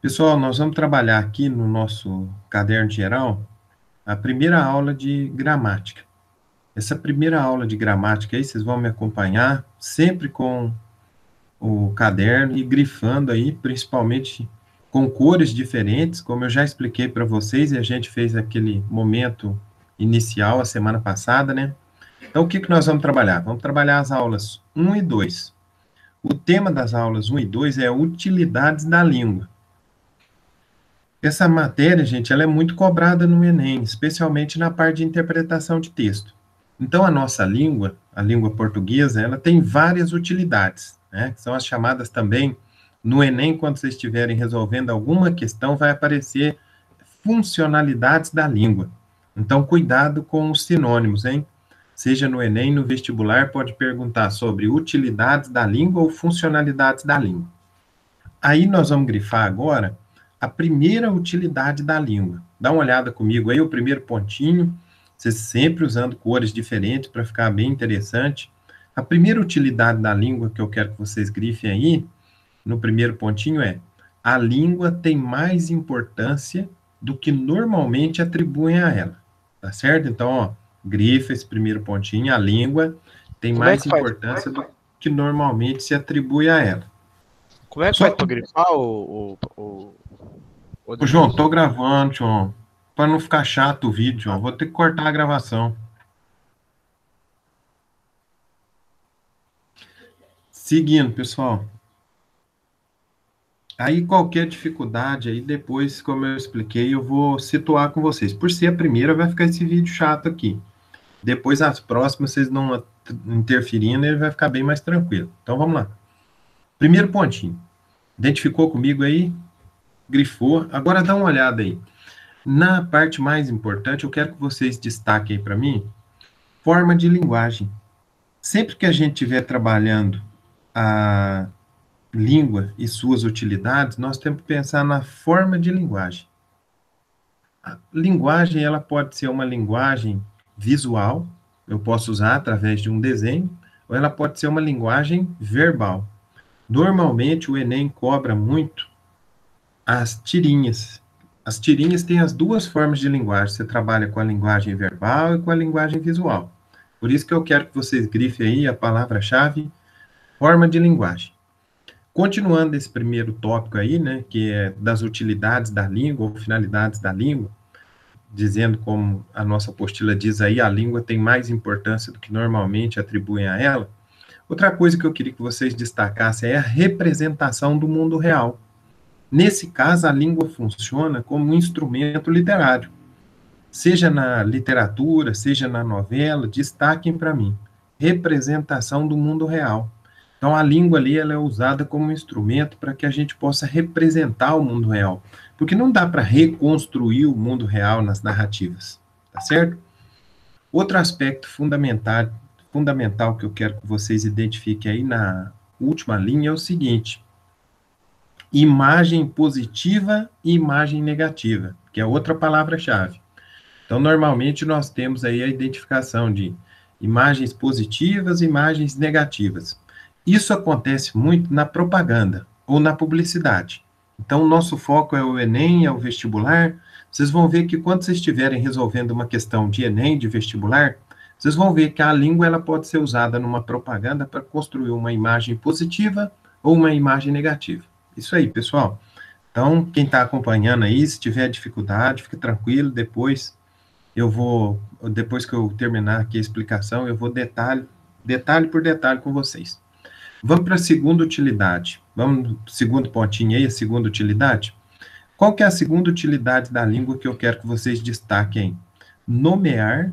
Pessoal, nós vamos trabalhar aqui no nosso caderno geral a primeira aula de gramática. Essa primeira aula de gramática aí, vocês vão me acompanhar sempre com o caderno e grifando aí, principalmente com cores diferentes, como eu já expliquei para vocês, e a gente fez aquele momento inicial a semana passada, né? Então, o que nós vamos trabalhar? Vamos trabalhar as aulas 1 e 2. O tema das aulas 1 e 2 é utilidades da língua. Essa matéria, gente, ela é muito cobrada no Enem, especialmente na parte de interpretação de texto. Então, a língua portuguesa, ela tem várias utilidades, né? Que são as chamadas também, no Enem, quando vocês estiverem resolvendo alguma questão, vai aparecer funcionalidades da língua. Então, cuidado com os sinônimos, hein? Seja no Enem, no vestibular, pode perguntar sobre utilidades da língua ou funcionalidades da língua. Aí nós vamos grifar agora a primeira utilidade da língua. Dá uma olhada comigo aí, o primeiro pontinho, vocês sempre usando cores diferentes para ficar bem interessante. A primeira utilidade da língua que eu quero que vocês grifem aí, no primeiro pontinho é: a língua tem mais importância do que normalmente atribuem a ela. Tá certo? Então, ó, grifa esse primeiro pontinho, a língua tem Como é mais que faz? importância do que normalmente se atribui a ela. Como é que Só faz que pra grifar o Ô, João, Denilson? tô gravando, João. Para não ficar chato o vídeo, João, vou ter que cortar a gravação. Seguindo, pessoal. Aí qualquer dificuldade aí depois, como eu expliquei, eu vou situar com vocês. Por ser a primeira, vai ficar esse vídeo chato aqui. Depois as próximas, vocês não interferindo, ele vai ficar bem mais tranquilo. Então vamos lá. Primeiro pontinho. Identificou comigo aí? Grifou. Agora dá uma olhada aí. Na parte mais importante, eu quero que vocês destaquem aí para mim forma de linguagem. Sempre que a gente estiver trabalhando a língua e suas utilidades, nós temos que pensar na forma de linguagem. A linguagem, ela pode ser uma linguagem visual, eu posso usar através de um desenho, ou ela pode ser uma linguagem verbal. Normalmente, o Enem cobra muito as tirinhas. As tirinhas têm as duas formas de linguagem. Você trabalha com a linguagem verbal e com a linguagem visual. Por isso que eu quero que vocês grifem aí a palavra-chave forma de linguagem. Continuando esse primeiro tópico aí, né, que é das utilidades da língua ou finalidades da língua, dizendo como a nossa apostila diz aí, a língua tem mais importância do que normalmente atribuem a ela. Outra coisa que eu queria que vocês destacassem é a representação do mundo real. Nesse caso, a língua funciona como um instrumento literário. Seja na literatura, seja na novela, destaquem para mim. Representação do mundo real. Então, a língua ali ela é usada como um instrumento para que a gente possa representar o mundo real. Porque não dá para reconstruir o mundo real nas narrativas, tá certo? Outro aspecto fundamental que eu quero que vocês identifiquem aí na última linha é o seguinte: imagem positiva e imagem negativa, que é outra palavra-chave. Então, normalmente, nós temos aí a identificação de imagens positivas e imagens negativas. Isso acontece muito na propaganda ou na publicidade. Então, o nosso foco é o Enem, é o vestibular. Vocês vão ver que quando vocês estiverem resolvendo uma questão de Enem, de vestibular, vocês vão ver que a língua ela pode ser usada numa propaganda para construir uma imagem positiva ou uma imagem negativa. Isso aí, pessoal. Então, quem está acompanhando aí, se tiver dificuldade, fique tranquilo, depois que eu terminar aqui a explicação, eu vou detalhe por detalhe com vocês. Vamos para a segunda utilidade. Vamos para o segundo pontinho aí, a segunda utilidade. Qual que é a segunda utilidade da língua que eu quero que vocês destaquem? Nomear,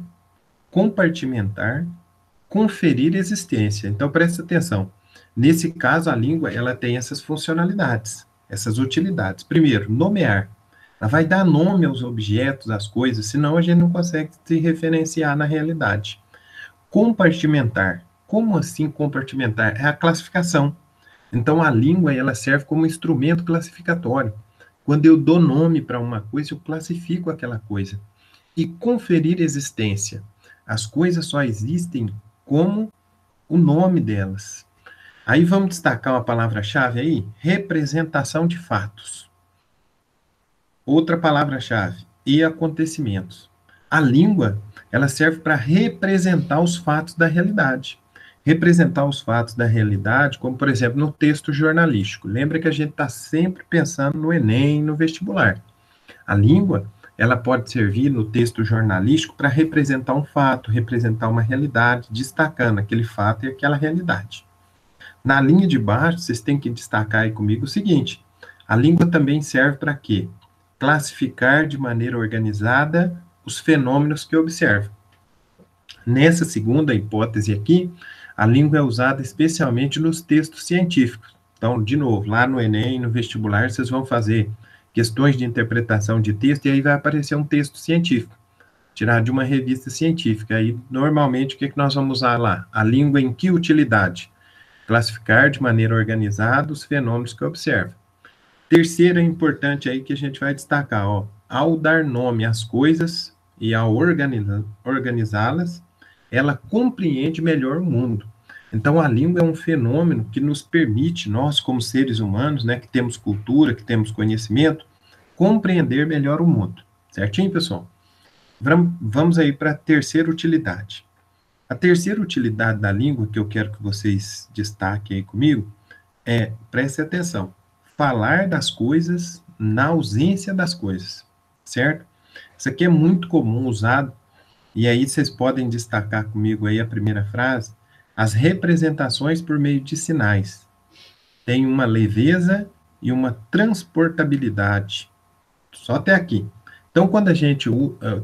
compartimentar, conferir existência. Então, presta atenção. Nesse caso, a língua, ela tem essas funcionalidades, essas utilidades. Primeiro, nomear. Ela vai dar nome aos objetos, às coisas, senão a gente não consegue se referenciar na realidade. Compartimentar. Como assim compartimentar? É a classificação. Então, a língua ela serve como instrumento classificatório. Quando eu dou nome para uma coisa, eu classifico aquela coisa. E conferir existência. As coisas só existem como o nome delas. Aí vamos destacar uma palavra-chave aí: representação de fatos. outra palavra-chave, e acontecimentos. A língua, ela serve para representar os fatos da realidade. Representar os fatos da realidade, como, por exemplo, no texto jornalístico. Lembra que a gente está sempre pensando no Enem, no vestibular. A língua, ela pode servir no texto jornalístico para representar um fato, representar uma realidade, destacando aquele fato e aquela realidade. Na linha de baixo, vocês têm que destacar aí comigo o seguinte: a língua também serve para quê? Classificar de maneira organizada os fenômenos que observa. Nessa segunda hipótese aqui, a língua é usada especialmente nos textos científicos. Então, de novo, lá no Enem, no vestibular, vocês vão fazer questões de interpretação de texto e aí vai aparecer um texto científico, tirado de uma revista científica. Aí, normalmente, o que nós vamos usar lá? A língua em que utilidade? Classificar de maneira organizada os fenômenos que observa. Terceiro importante aí que a gente vai destacar, ó, ao dar nome às coisas e ao organizá-las, ela compreende melhor o mundo. Então, a língua é um fenômeno que nos permite, nós como seres humanos, né, que temos cultura, que temos conhecimento, compreender melhor o mundo. Certinho, pessoal? Vamos aí para a terceira utilidade. A terceira utilidade da língua que eu quero que vocês destaquem aí comigo é, preste atenção, falar das coisas na ausência das coisas, certo? Isso aqui é muito comum usado, e aí vocês podem destacar comigo aí a primeira frase, as representações por meio de sinais. Tem uma leveza e uma transportabilidade. Só até aqui. Então, quando a gente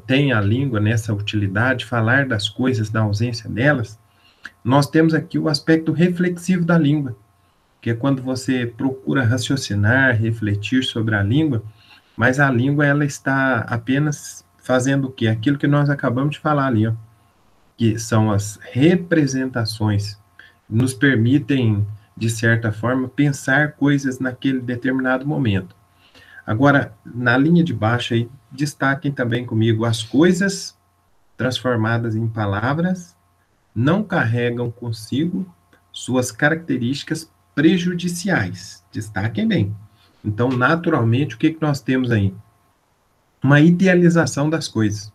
tem a língua nessa utilidade, falar das coisas na ausência delas, nós temos aqui o aspecto reflexivo da língua, que é quando você procura raciocinar, refletir sobre a língua, mas a língua ela está apenas fazendo o quê? Aquilo que nós acabamos de falar ali, ó, que são as representações, nos permitem, de certa forma, pensar coisas naquele determinado momento. Agora, na linha de baixo aí, destaquem também comigo, as coisas transformadas em palavras não carregam consigo suas características prejudiciais. Destaquem bem. Então, naturalmente, o que nós temos aí? Uma idealização das coisas.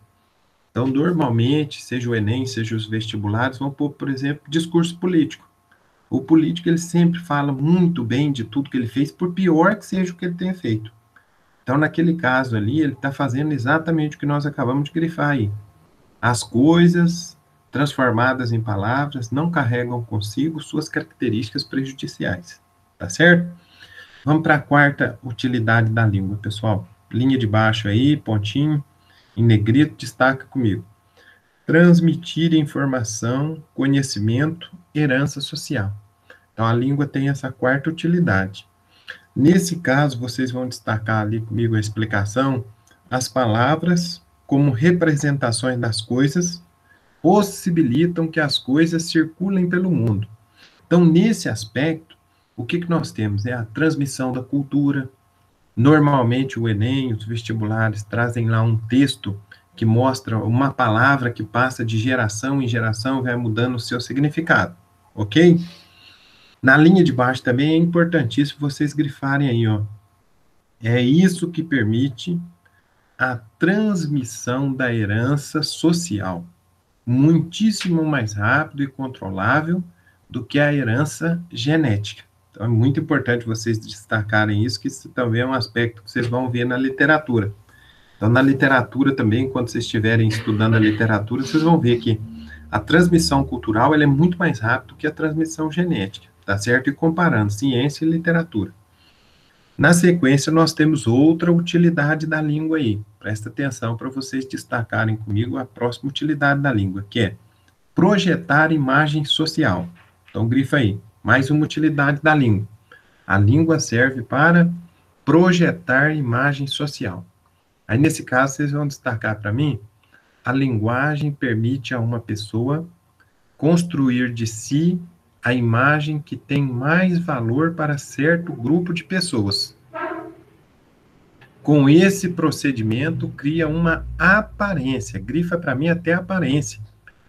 Então, normalmente, seja o Enem, seja os vestibulares, vão pôr, por exemplo, discurso político. O político, ele sempre fala muito bem de tudo que ele fez, por pior que seja o que ele tenha feito. Então, naquele caso ali, ele está fazendo exatamente o que nós acabamos de grifar aí. As coisas transformadas em palavras não carregam consigo suas características prejudiciais. Tá certo? Vamos para a quarta utilidade da língua, pessoal. Linha de baixo aí, pontinho, em negrito, destaca comigo. Transmitir informação, conhecimento, herança social. Então, a língua tem essa quarta utilidade. Nesse caso, vocês vão destacar ali comigo a explicação, as palavras, como representações das coisas, possibilitam que as coisas circulem pelo mundo. Então, nesse aspecto, o que nós temos? É a transmissão da cultura. Normalmente, o Enem, os vestibulares, trazem lá um texto que mostra uma palavra que passa de geração em geração e vai mudando o seu significado, ok? Na linha de baixo também é importantíssimo vocês grifarem aí, ó. É isso que permite a transmissão da herança social, muitíssimo mais rápido e controlável do que a herança genética. Então, é muito importante vocês destacarem isso, que isso também é um aspecto que vocês vão ver na literatura. Então, na literatura também, quando vocês estiverem estudando a literatura, vocês vão ver que a transmissão cultural ela é muito mais rápida do que a transmissão genética, tá certo? E comparando ciência e literatura. Na sequência, nós temos outra utilidade da língua aí. Presta atenção para vocês destacarem comigo a próxima utilidade da língua, que é projetar imagem social. Então, grifa aí. Mais uma utilidade da língua. A língua serve para projetar imagem social. Aí, nesse caso, vocês vão destacar para mim, a linguagem permite a uma pessoa construir de si a imagem que tem mais valor para certo grupo de pessoas. Com esse procedimento, cria uma aparência. Grifa para mim até aparência.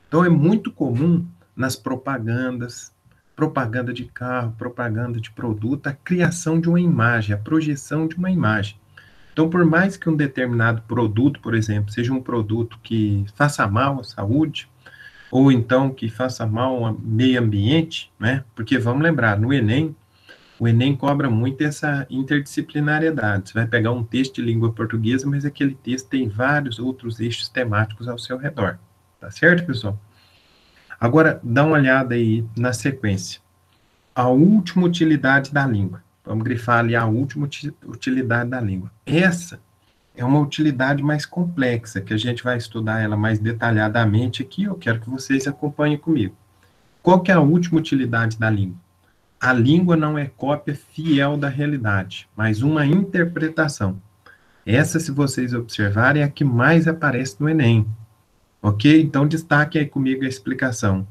Então, é muito comum nas propagandas, propaganda de carro, propaganda de produto, a criação de uma imagem, a projeção de uma imagem. Então, por mais que um determinado produto, por exemplo, seja um produto que faça mal à saúde, ou então que faça mal ao meio ambiente, né? Porque vamos lembrar, no Enem, o Enem cobra muito essa interdisciplinariedade. Você vai pegar um texto de língua portuguesa, mas aquele texto tem vários outros eixos temáticos ao seu redor. Tá certo, pessoal? Agora, dá uma olhada aí na sequência. A última utilidade da língua. Vamos grifar ali a última utilidade da língua. Essa é uma utilidade mais complexa, que a gente vai estudar ela mais detalhadamente aqui. Eu quero que vocês acompanhem comigo. Qual que é a última utilidade da língua? A língua não é cópia fiel da realidade, mas uma interpretação. Essa, se vocês observarem, é a que mais aparece no Enem. Ok? Então, destaque aí comigo a explicação.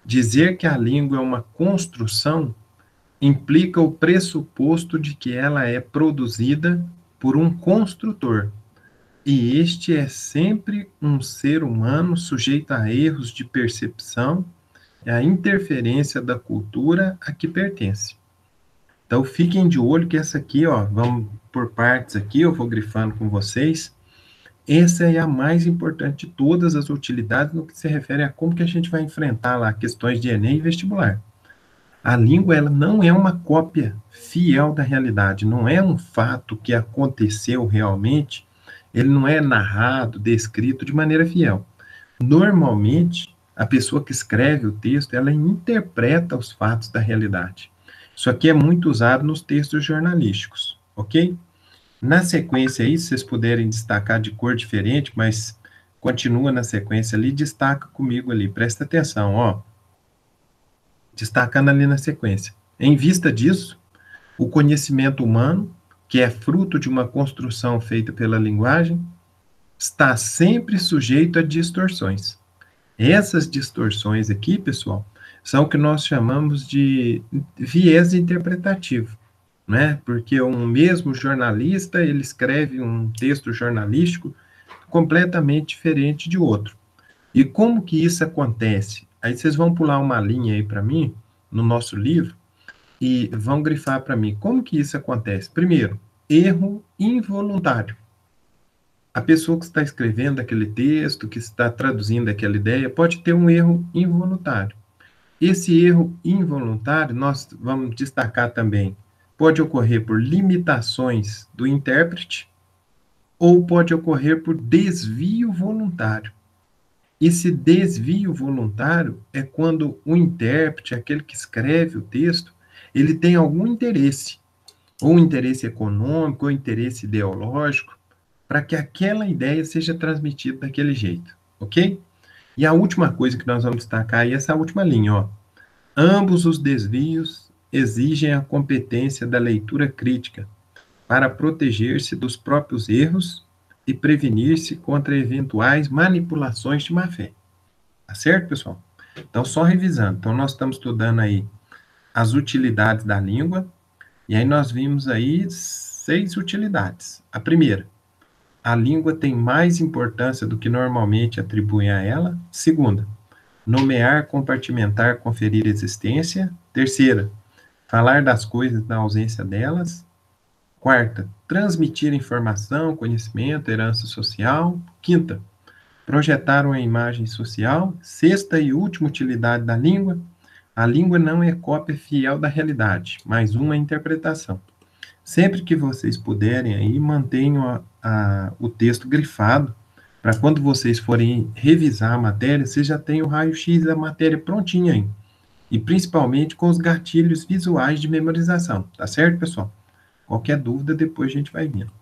Dizer que a língua é uma construção implica o pressuposto de que ela é produzida por um construtor. E este é sempre um ser humano sujeito a erros de percepção e a interferência da cultura a que pertence. Então, fiquem de olho que essa aqui, ó, vamos por partes aqui, eu vou grifando com vocês. Essa é a mais importante de todas as utilidades no que se refere a como que a gente vai enfrentar lá questões de Enem e vestibular. A língua, ela não é uma cópia fiel da realidade, não é um fato que aconteceu realmente, ele não é narrado, descrito de maneira fiel. Normalmente, a pessoa que escreve o texto, ela interpreta os fatos da realidade. Isso aqui é muito usado nos textos jornalísticos, ok? Na sequência aí, se vocês puderem destacar de cor diferente, mas continua na sequência ali, destaca comigo ali, presta atenção, ó. Destacando ali na sequência. Em vista disso, o conhecimento humano, que é fruto de uma construção feita pela linguagem, está sempre sujeito a distorções. Essas distorções aqui, pessoal, são o que nós chamamos de viés interpretativo, né? Porque um mesmo jornalista, ele escreve um texto jornalístico completamente diferente de outro. E como que isso acontece? Aí vocês vão pular uma linha aí para mim, no nosso livro, e vão grifar para mim. Como que isso acontece? Primeiro, erro involuntário. A pessoa que está escrevendo aquele texto, que está traduzindo aquela ideia, pode ter um erro involuntário. Esse erro involuntário, nós vamos destacar também, pode ocorrer por limitações do intérprete, ou pode ocorrer por desvio voluntário. Esse desvio voluntário é quando o intérprete, aquele que escreve o texto, ele tem algum interesse, ou interesse econômico, ou interesse ideológico, para que aquela ideia seja transmitida daquele jeito, ok? E a última coisa que nós vamos destacar é essa última linha, ó. Ambos os desvios exigem a competência da leitura crítica para proteger-se dos próprios erros e prevenir-se contra eventuais manipulações de má-fé. Tá certo, pessoal? Então, só revisando. Então, nós estamos estudando aí as utilidades da língua, e aí nós vimos aí 6 utilidades. A primeira, a língua tem mais importância do que normalmente atribuem a ela. Segunda, nomear, compartimentar, conferir existência. Terceira, falar das coisas na ausência delas. Quarta, transmitir informação, conhecimento, herança social. Quinta, projetar uma imagem social. Sexta e última utilidade da língua, a língua não é cópia fiel da realidade, mas uma interpretação. Sempre que vocês puderem aí, mantenham o texto grifado, para quando vocês forem revisar a matéria, vocês já tenham o raio-x da matéria prontinha aí. E principalmente com os gatilhos visuais de memorização. Tá certo, pessoal? Qualquer dúvida, depois a gente vai vendo.